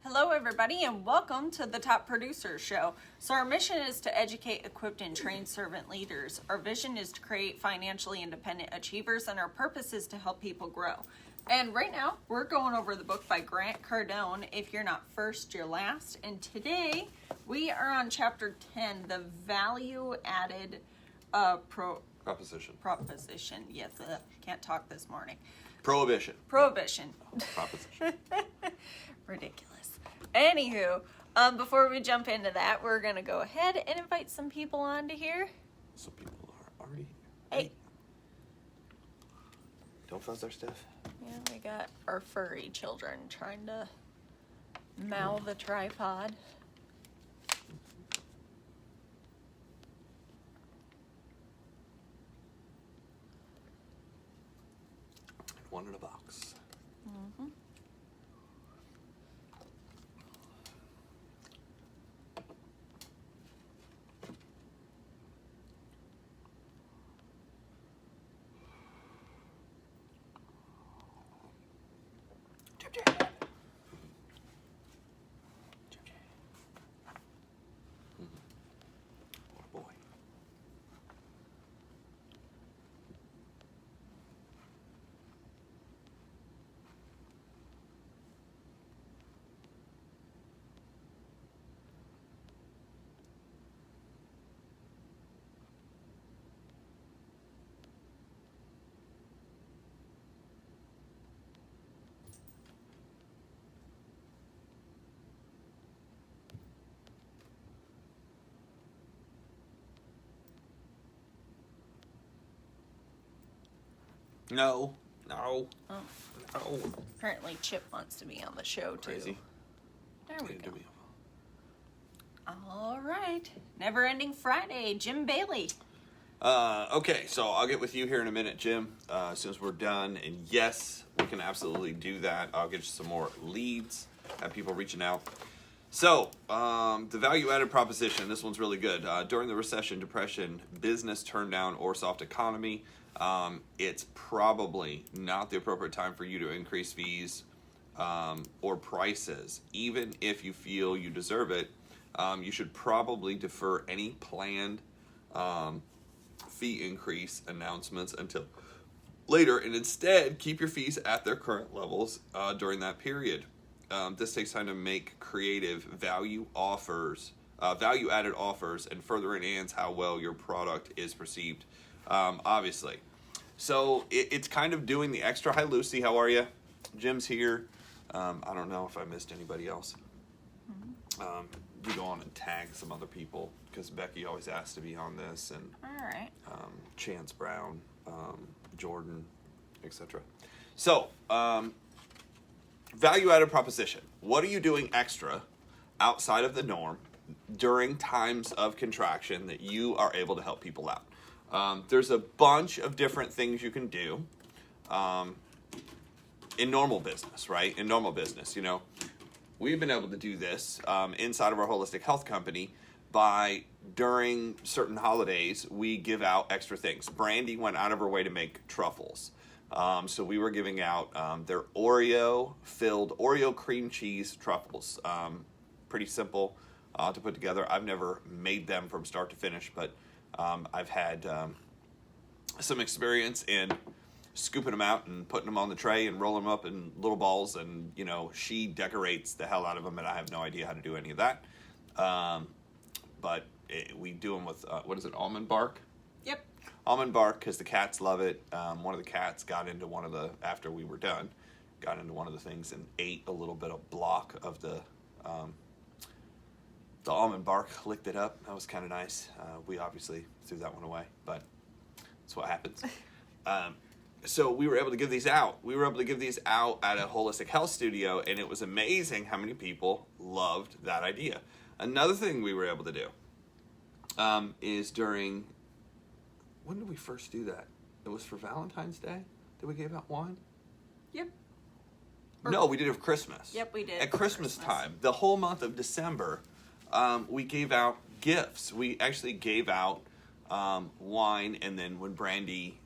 Hello, everybody, and welcome to the Top Producer Show. So our mission is to educate, equip, and train servant leaders. Our vision is to create financially independent achievers, and our purpose is to help people grow. And right now, we're going over the book by Grant Cardone, If You're Not First, You're Last. And today, we are on Chapter 10, the value-added Proposition. Yes, can't talk this morning. Prohibition. Prohibition. Proposition. Ridiculous. Anywho, before we jump into that, we're going to go ahead and invite some people on to here. Some people are already here. Hey. Don't fuzz our stuff. Yeah, we got our furry children trying to mow the tripod. One in a box. Mm-hmm. No. Oh. No. Apparently Chip wants to be on the show, too. Crazy. There we go. All right. Never Ending Friday, Jim Bailey. Okay, so I'll get with you here in a minute, Jim, as soon as we're done. And yes, we can absolutely do that. I'll get you some more leads, have people reaching out. So, the value-added proposition, this one's really good. During the recession, depression, business turndown, or soft economy, it's probably not the appropriate time for you to increase fees or prices. Even if you feel you deserve it, you should probably defer any planned fee increase announcements until later, and instead keep your fees at their current levels during that period. This takes time to make creative value-added offers and further enhance how well your product is perceived, obviously. So it's kind of doing the extra. Hi, Lucy. How are you? Jim's here. I don't know if I missed anybody else. We go on and tag some other people because Becky always asks to be on this, and all right. Chance Brown, Jordan, etc. So, value-added proposition. What are you doing extra outside of the norm during times of contraction that you are able to help people out? There's a bunch of different things you can do in normal business, right? In normal business, you know, we've been able to do this inside of our holistic health company by, during certain holidays, we give out extra things. Brandy went out of her way to make truffles. So we were giving out their Oreo-filled Oreo cream cheese truffles. Pretty simple to put together. I've never made them from start to finish, but I've had some experience in scooping them out and putting them on the tray and rolling them up in little balls, and you know, she decorates the hell out of them, and I have no idea how to do any of that. But we do them with what is it, almond bark? Yep. Almond bark, because the cats love it. One of the cats got into one of the, after we were done, got into one of the things and ate a little bit of block of the almond bark, licked it up. That was kind of nice. We obviously threw that one away, but that's what happens. So we were able to give these out. We were able to give these out at a holistic health studio, and it was amazing how many people loved that idea. Another thing we were able to do is during, when did we first do that? It was for Valentine's Day that we gave out wine? Yep. No, we did it for Christmas. Yep, we did. At Christmas time, the whole month of December, we gave out gifts. We actually gave out wine, and then when Brandy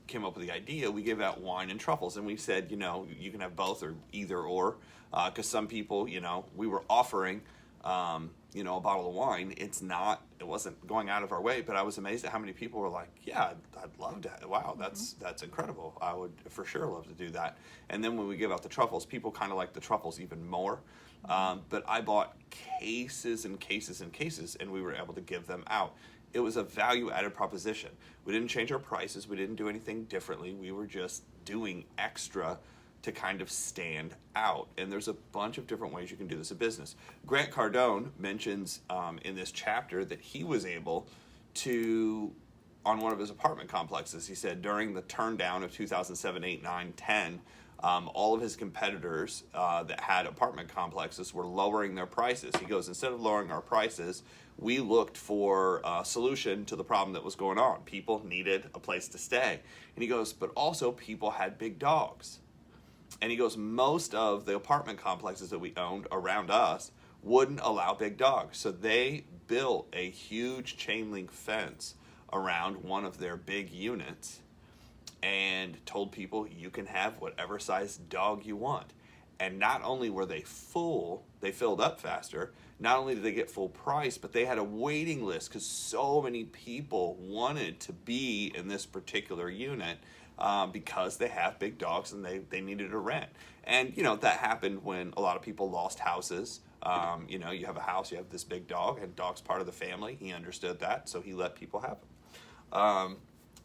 came up with the idea, we gave out wine and truffles, and we said, you know, you can have both or either or. Because some people, we were offering, a bottle of wine. It wasn't going out of our way, but I was amazed at how many people were like, yeah, I'd love that. Wow, that's incredible. I would for sure love to do that. And then when we give out the truffles, people kind of like the truffles even more. But I bought cases and cases and cases, and we were able to give them out. It was a value-added proposition. We didn't change our prices. We didn't do anything differently. We were just doing extra to kind of stand out. And there's a bunch of different ways you can do this in business. Grant Cardone mentions in this chapter that he was able to, on one of his apartment complexes, he said during the turn down of 2007, 8, 9, 10, all of his competitors that had apartment complexes were lowering their prices. He goes, instead of lowering our prices, we looked for a solution to the problem that was going on. People needed a place to stay. And he goes, but also people had big dogs. And he goes, most of the apartment complexes that we owned around us wouldn't allow big dogs. So they built a huge chain link fence around one of their big units and told people you can have whatever size dog you want. And not only were they full, they filled up faster. Not only did they get full price, but they had a waiting list because so many people wanted to be in this particular unit because they have big dogs and they needed a rent. And, that happened when a lot of people lost houses. You have a house, you have this big dog, and dog's part of the family. He understood that, so he let people have them.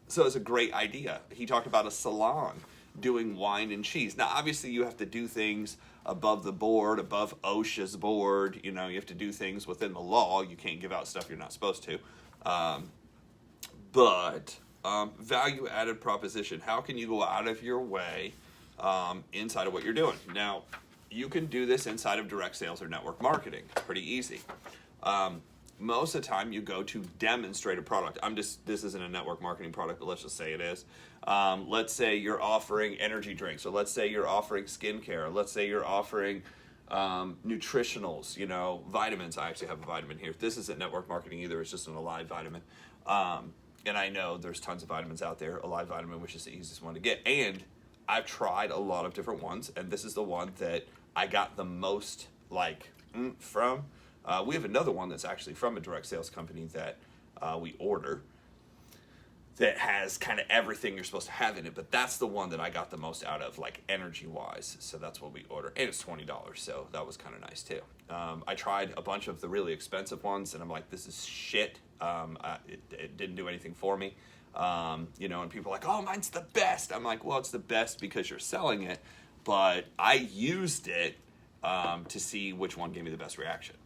So it's a great idea. He talked about a salon doing wine and cheese. Now, obviously, you have to do things above the board, above OSHA's board. You have to do things within the law. You can't give out stuff you're not supposed to. But value-added proposition. How can you go out of your way inside of what you're doing? Now, you can do this inside of direct sales or network marketing. Pretty easy. Most of the time you go to demonstrate a product. This isn't a network marketing product, but let's just say it is. Let's say you're offering energy drinks, or let's say you're offering skincare, or let's say you're offering nutritionals, vitamins. I actually have a vitamin here. This isn't network marketing either. It's just an Alive vitamin. And I know there's tons of vitamins out there. Alive vitamin, which is the easiest one to get. And I've tried a lot of different ones, and this is the one that I got the most from. We have another one that's actually from a direct sales company that we order that has kind of everything you're supposed to have in it, but that's the one that I got the most out of, energy-wise, so that's what we order. And it's $20, so that was kind of nice, too. I tried a bunch of the really expensive ones, and I'm like, this is shit. It didn't do anything for me. And people are like, oh, mine's the best. I'm like, well, it's the best because you're selling it, but I used it to see which one gave me the best reaction.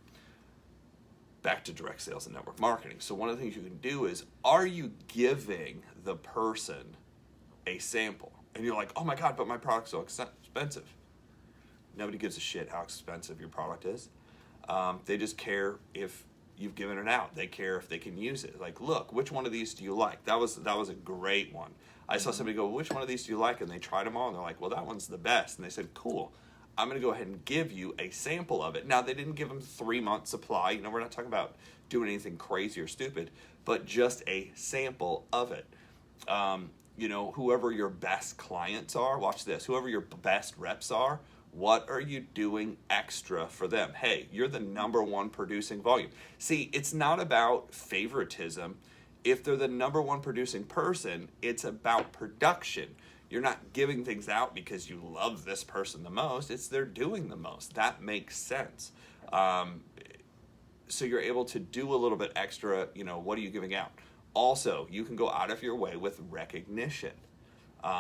Back to direct sales and network marketing. So one of the things you can do is, are you giving the person a sample? And you're like, oh my God, but my product's so expensive. Nobody gives a shit how expensive your product is. They just care if you've given it out. They care if they can use it. Like, look, which one of these do you like? That was a great one. I saw somebody go, which one of these do you like? And they tried them all, and they're like, well, that one's the best. And they said, cool. I'm going to go ahead and give you a sample of it. Now, they didn't give them 3-month supply. We're not talking about doing anything crazy or stupid, but just a sample of it. Whoever your best clients are, watch this, whoever your best reps are, what are you doing extra for them? Hey, you're the number one producing volume. See, it's not about favoritism. If they're the number one producing person, it's about production. You're not giving things out because you love this person the most. It's they're doing the most. That makes sense. So you're able to do a little bit extra, what are you giving out? Also, you can go out of your way with recognition.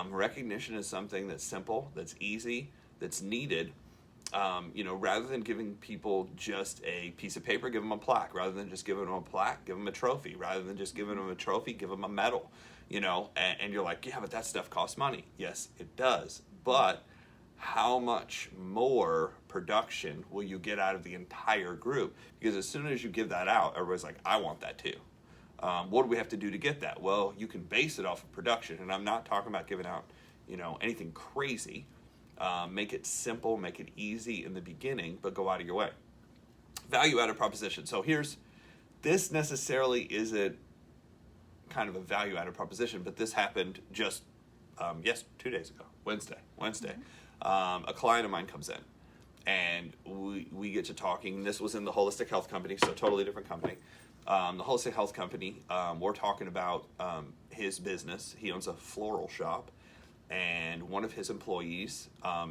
Recognition is something that's simple, that's easy, that's needed. Rather than giving people just a piece of paper, give them a plaque. Rather than just giving them a plaque, give them a trophy. Rather than just giving them a trophy, give them a medal. And you're like, yeah, but that stuff costs money. Yes, it does. But how much more production will you get out of the entire group? Because as soon as you give that out, everybody's like, I want that too. What do we have to do to get that? Well, you can base it off of production. And I'm not talking about giving out, anything crazy. Make it simple, make it easy in the beginning, but go out of your way. Value-added proposition. So this necessarily isn't kind of a value-added proposition, but this happened just 2 days ago, Wednesday. A client of mine comes in, and we get to talking. This was in the holistic health company, so totally different company. The holistic health company, we're talking about his business. He owns a floral shop, and one of his employees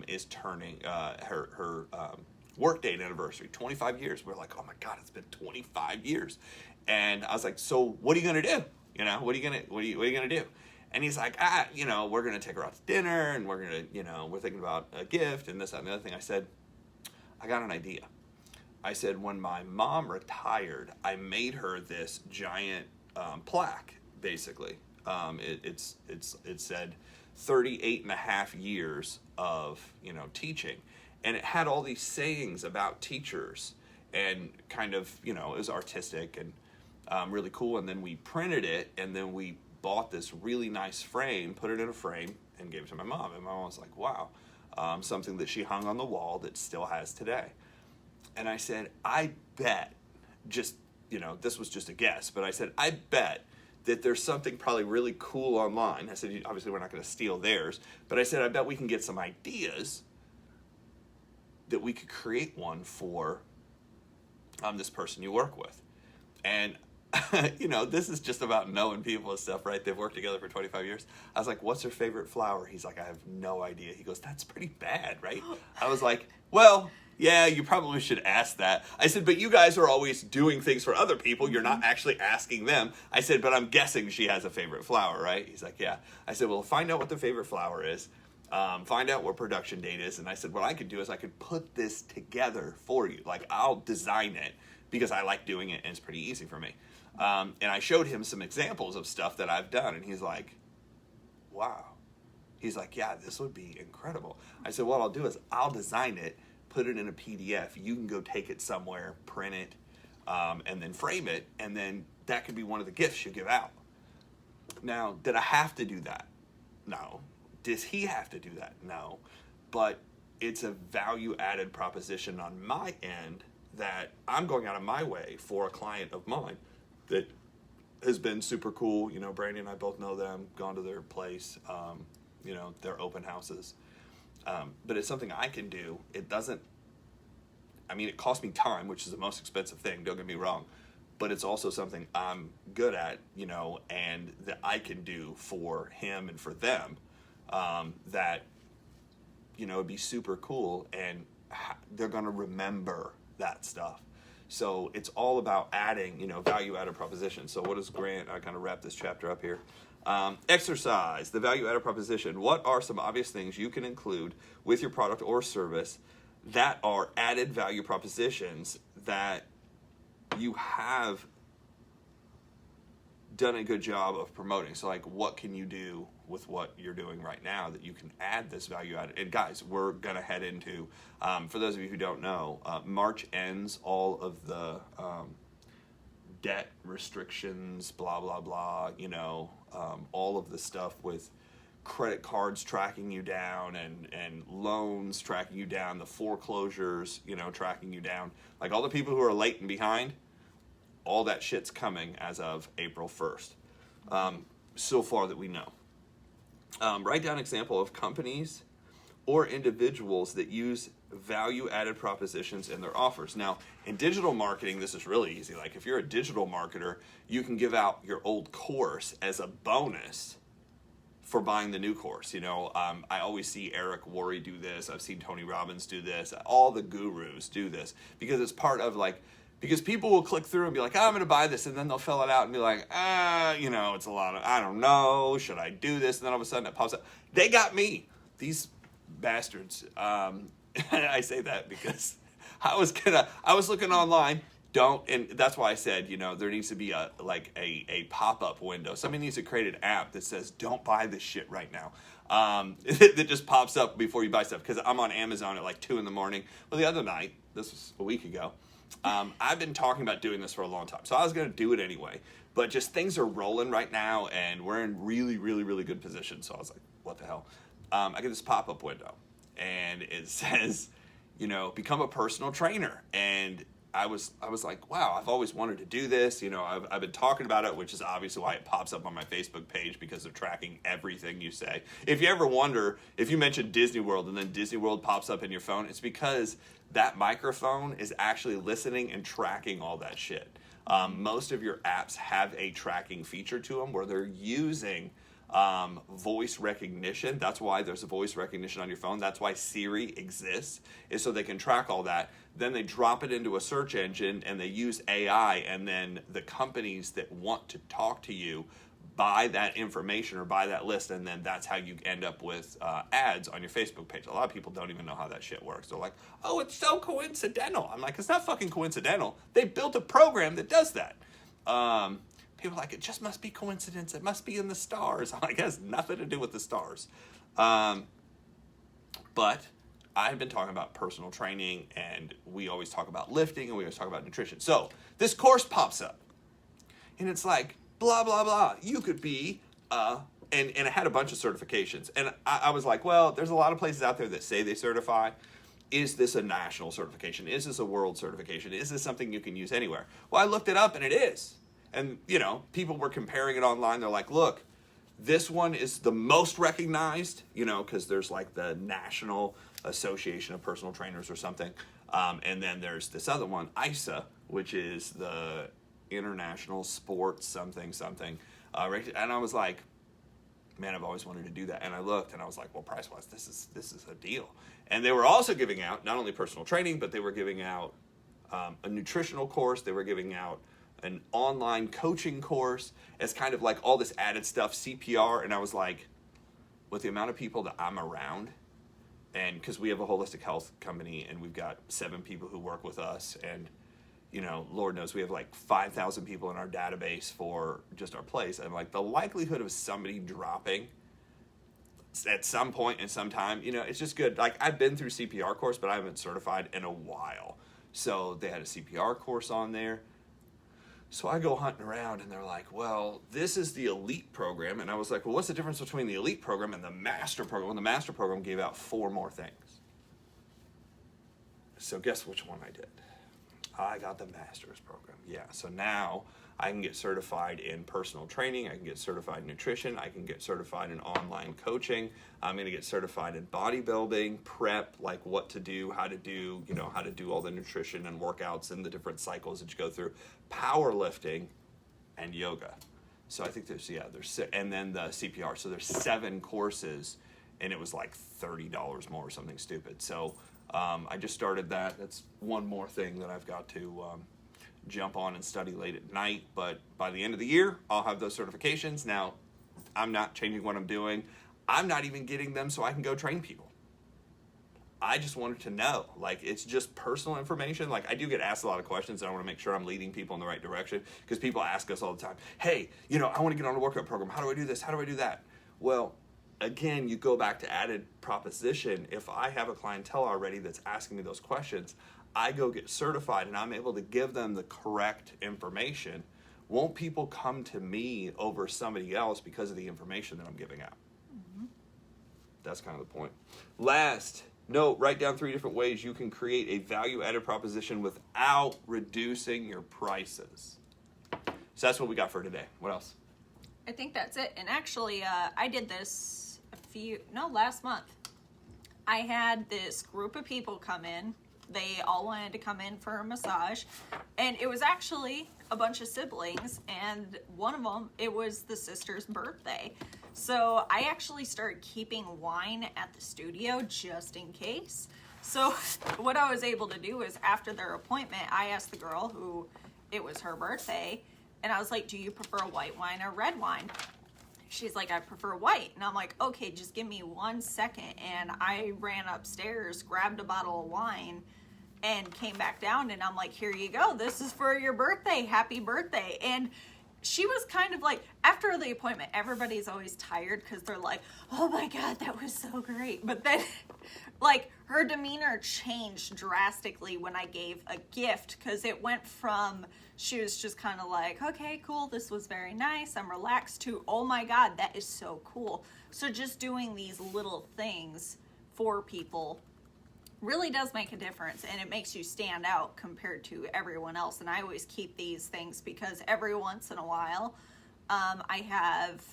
is turning her work date anniversary, 25 years. We're like, oh my God, it's been 25 years. And I was like, so what are you gonna do? What are you gonna do? And he's like, we're gonna take her out to dinner, and we're thinking about a gift and this, that, and the other thing. I said, I got an idea. I said, when my mom retired, I made her this giant plaque, basically. It said 38 and a half years of, teaching. And it had all these sayings about teachers, and kind of, it was artistic and really cool. And then we printed it, and then we bought this really nice frame, put it in a frame, and gave it to my mom. And my mom was like, wow, something that she hung on the wall that still has today. And I said, I bet, this was just a guess, but I said, I bet that there's something probably really cool online. I said, obviously we're not going to steal theirs, but I said, I bet we can get some ideas that we could create one for this person you work with. And, this is just about knowing people and stuff, right? They've worked together for 25 years. I was like, what's her favorite flower? He's like, I have no idea. He goes, that's pretty bad, right? I was like, well, yeah, you probably should ask that. I said, but you guys are always doing things for other people. You're not actually asking them. I said, but I'm guessing she has a favorite flower, right? He's like, yeah. I said, well, find out what the favorite flower is. Find out what production date is. And I said, what I could do is I could put this together for you. Like, I'll design it because I like doing it and it's pretty easy for me. And I showed him some examples of stuff that I've done. And he's like, wow. He's like, yeah, this would be incredible. I said, what I'll do is I'll design it, put it in a PDF. You can go take it somewhere, print it, and then frame it. And then that could be one of the gifts you give out. Now, did I have to do that? No. Does he have to do that? No. But it's a value-added proposition on my end that I'm going out of my way for a client of mine that has been super cool. Brandy and I both know them, gone to their place, their open houses. But it's something I can do. It costs me time, which is the most expensive thing, don't get me wrong. But it's also something I'm good at, and that I can do for him and for them. That, it'd be super cool, and they're going to remember that stuff. So it's all about adding, value-added propositions. So what does Grant, I kind of wrap this chapter up here. Exercise, the value-added proposition. What are some obvious things you can include with your product or service that are added value propositions that you have done a good job of promoting? So like, what can you do with what you're doing right now that you can add this value added? And guys, we're going to head into, for those of you who don't know, March ends all of the debt restrictions, blah, blah, blah, all of the stuff with credit cards tracking you down and loans tracking you down, the foreclosures, tracking you down. Like all the people who are late and behind, all that shit's coming as of April 1st, so far that we know. Write down an example of companies or individuals that use value-added propositions in their offers. Now, in digital marketing, this is really easy. Like if you're a digital marketer, you can give out your old course as a bonus for buying the new course. I always see Eric Worre do this. I've seen Tony Robbins do this. All the gurus do this because it's part of because people will click through and be like, I'm going to buy this. And then they'll fill it out and be like, it's a lot of, I don't know, should I do this? And then all of a sudden it pops up. They got me. These bastards. I say that because I was looking online. And that's why I said, there needs to be a pop-up window. Somebody needs to create an app that says, don't buy this shit right now. That just pops up before you buy stuff. Because I'm on Amazon at 2 a.m. Well, the other night, this was a week ago, I've been talking about doing this for a long time. So I was going to do it anyway. But just things are rolling right now, and we're in really, really, really good position. So I was like, what the hell? I get this pop-up window, and it says, become a personal trainer. And I was like, wow, I've always wanted to do this. You know, I've been talking about it, which is obviously why it pops up on my Facebook page, because they're tracking everything you say. If you ever wonder, if you mention Disney World and then Disney World pops up in your phone, it's because that microphone is actually listening and tracking all that shit. Most of your apps have a tracking feature to them where they're using voice recognition. That's why there's a voice recognition on your phone. That's why Siri exists, is so they can track all that. Then they drop it into a search engine and they use AI, and then the companies that want to talk to you buy that information or buy that list, and then that's how you end up with ads on your Facebook page. A lot of people don't even know how that shit works. They're like, oh, it's so coincidental. I'm like, it's not fucking coincidental. They built a program that does that. People are like, it just must be coincidence. It must be in the stars. I'm like, it has nothing to do with the stars. But I've been talking about personal training, and we always talk about lifting, and we always talk about nutrition. So this course pops up, and it's like, blah, blah, blah. You could be, and it had a bunch of certifications. And I was like, well, there's a lot of places out there that say they certify. Is this a national certification? Is this a world certification? Is this something you can use anywhere? Well, I looked it up, and it is. And, you know, people were comparing it online. They're like, look, this one is the most recognized, you know, because there's like the National Association of Personal Trainers or something. And then there's this other one, ISA, which is the International Sports something. And I was like, man, I've always wanted to do that. And I looked and I was like, well, price-wise, this is a deal. And they were also giving out not only personal training, but they were giving out a nutritional course. They were giving out an online coaching course. It's kind of like all this added stuff, CPR. And I was like, with the amount of people that I'm around, and because we have a holistic health company and we've got 7 people who work with us, and you know, Lord knows we have like 5,000 people in our database for just our place. And like the likelihood of somebody dropping at some point in some time, you know, it's just good. Like I've been through CPR course, but I haven't certified in a while. So they had a CPR course on there. So I go hunting around and they're like, well, this is the elite program. And I was like, well, what's the difference between the elite program and the master program? Well, the master program gave out 4 more things. So guess which one I did? I got the master's program. Yeah. So now I can get certified in personal training. I can get certified in nutrition. I can get certified in online coaching. I'm going to get certified in bodybuilding, prep, like what to do, how to do, you know, how to do all the nutrition and workouts and the different cycles that you go through, powerlifting, and yoga. So I think there's, and then the CPR. So there's 7 courses, and it was like $30 more or something stupid. So I just started that. That's one more thing that I've got to jump on and study late at night. But by the end of the year, I'll have those certifications. Now, I'm not changing what I'm doing. I'm not even getting them so I can go train people. I just wanted to know. Like, it's just personal information. Like, I do get asked a lot of questions, and I want to make sure I'm leading people in the right direction, because people ask us all the time, hey, you know, I want to get on a workout program. How do I do this? How do I do that? Well, again, you go back to added proposition. If I have a clientele already that's asking me those questions, I go get certified and I'm able to give them the correct information. Won't people come to me over somebody else because of the information that I'm giving out? Mm-hmm. That's kind of the point. Last note, write down 3 different ways you can create a value-added proposition without reducing your prices. So that's what we got for today. What else? I think that's it. And actually, I did this last month. I had this group of people come in. They all wanted to come in for a massage. And it was actually a bunch of siblings. And one of them, it was the sister's birthday. So I actually started keeping wine at the studio just in case. So what I was able to do is after their appointment, I asked the girl who it was her birthday. And I was like, do you prefer white wine or red wine? She's like, I prefer white. And I'm like, okay, just give me 1 second. And I ran upstairs, grabbed a bottle of wine, and came back down. And I'm like, here you go. This is for your birthday. Happy birthday. And she was kind of like, after the appointment, everybody's always tired because they're like, oh my God, that was so great. But then, like, her demeanor changed drastically when I gave a gift, because it went from, she was just kind of like, okay, cool, this was very nice, I'm relaxed, to, oh my God, that is so cool. So just doing these little things for people really does make a difference, and it makes you stand out compared to everyone else. And I always keep these things because every once in a while I have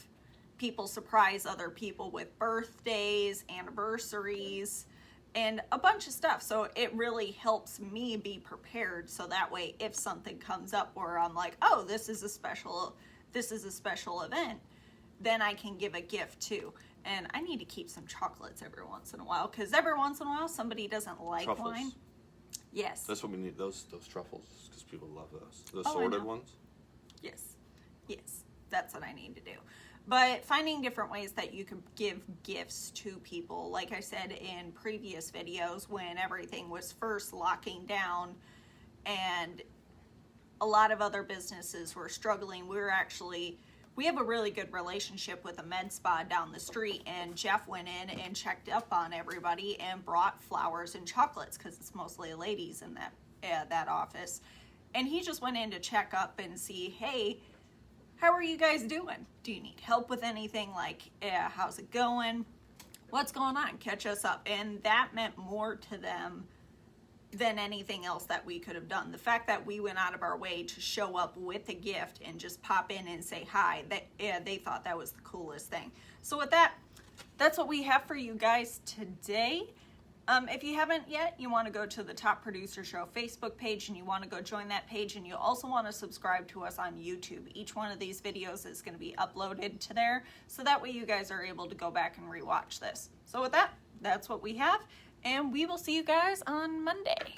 people surprise other people with birthdays, anniversaries, and a bunch of stuff. So it really helps me be prepared, so that way if something comes up where I'm like, oh, this is a special event, then I can give a gift too. And I need to keep some chocolates every once in a while, because every once in a while somebody doesn't like Truffles. wine. Yes. That's what we need, those truffles, because people love those. The Oh, I sorted know. ones. Yes. That's what I need to do. But finding different ways that you can give gifts to people, like I said in previous videos, when everything was first locking down and a lot of other businesses were struggling, we have a really good relationship with a med spa down the street, and Jeff went in and checked up on everybody and brought flowers and chocolates, because it's mostly ladies in that office. And he just went in to check up and see, hey, how are you guys doing? Do you need help with anything? Like, how's it going? What's going on? Catch us up. And that meant more to them than anything else that we could have done. The fact that we went out of our way to show up with a gift and just pop in and say hi, they thought that was the coolest thing. So with that, that's what we have for you guys today. If you haven't yet, you want to go to the Top Producer Show Facebook page, and you want to go join that page, and you also want to subscribe to us on YouTube. Each one of these videos is going to be uploaded to there, so that way you guys are able to go back and rewatch this. So with that, that's what we have, and we will see you guys on Monday.